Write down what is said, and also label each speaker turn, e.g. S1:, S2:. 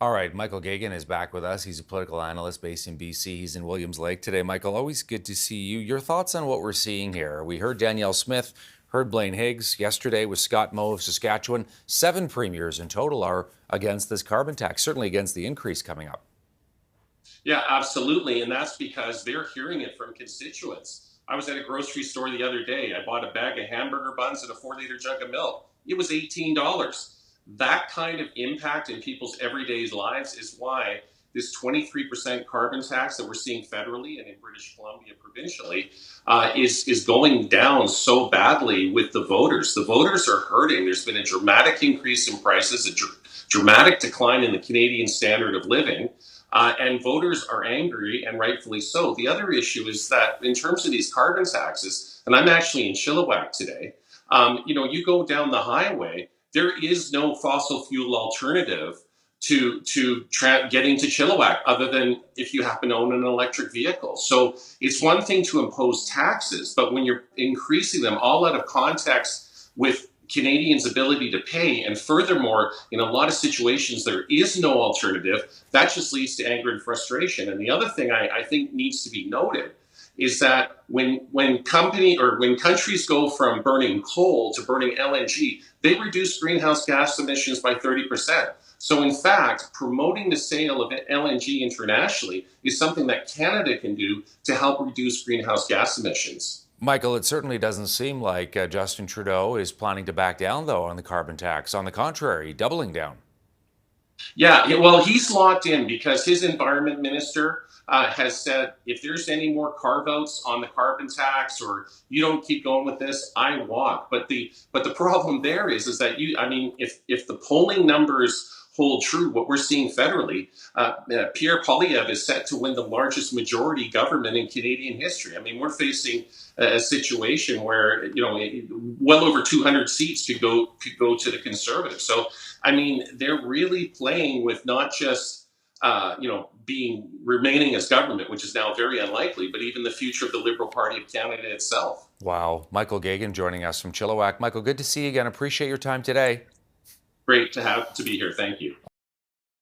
S1: All right, Michael Gagan is back with us. He's a political analyst based in BC. He's in Williams Lake today. Michael, always good to see you. Your thoughts on what we're seeing here? We heard Danielle Smith, heard Blaine Higgs yesterday with Scott Moe of Saskatchewan. 7 premiers in total are against this carbon tax, certainly against the increase coming up.
S2: Yeah, absolutely. And that's because they're hearing it from constituents. I was at a grocery store the other day. I bought a bag of hamburger buns and a 4 liter jug of milk. It was $18. That kind of impact in people's everyday lives is why this 23% carbon tax that we're seeing federally and in British Columbia provincially is going down so badly with the voters. The voters are hurting. There's been a dramatic increase in prices, a dramatic decline in the Canadian standard of living. And voters are angry, and rightfully so. The other issue is that in terms of these carbon taxes, and I'm actually in Chilliwack today, you go down the highway, there is no fossil fuel alternative to getting to Chilliwack other than if you happen to own an electric vehicle. So it's one thing to impose taxes, but when you're increasing them all out of context with Canadians' ability to pay, and furthermore, in a lot of situations, there is no alternative. That just leads to anger and frustration. And the other thing I think needs to be noted is that when countries go from burning coal to burning LNG, they reduce greenhouse gas emissions by 30%. So in fact, promoting the sale of LNG internationally is something that Canada can do to help reduce greenhouse gas emissions.
S1: Michael, it certainly doesn't seem like Justin Trudeau is planning to back down, though, on the carbon tax. On the contrary, doubling down.
S2: Yeah, well, he's locked in because his environment minister has said if there's any more carve outs on the carbon tax or you don't keep going with this, I walk. But the problem there is that if the polling numbers hold true, what we're seeing federally, Pierre Poilievre is set to win the largest majority government in Canadian history. I mean, we're facing a situation where well over 200 seats could go to the Conservatives. So I mean, they're really playing with not just remaining as government, which is now very unlikely, but even the future of the Liberal Party of Canada itself.
S1: Wow. Michael Gagan joining us from Chilliwack. Michael, good to see you again. Appreciate your time today.
S2: Great to be here. Thank you.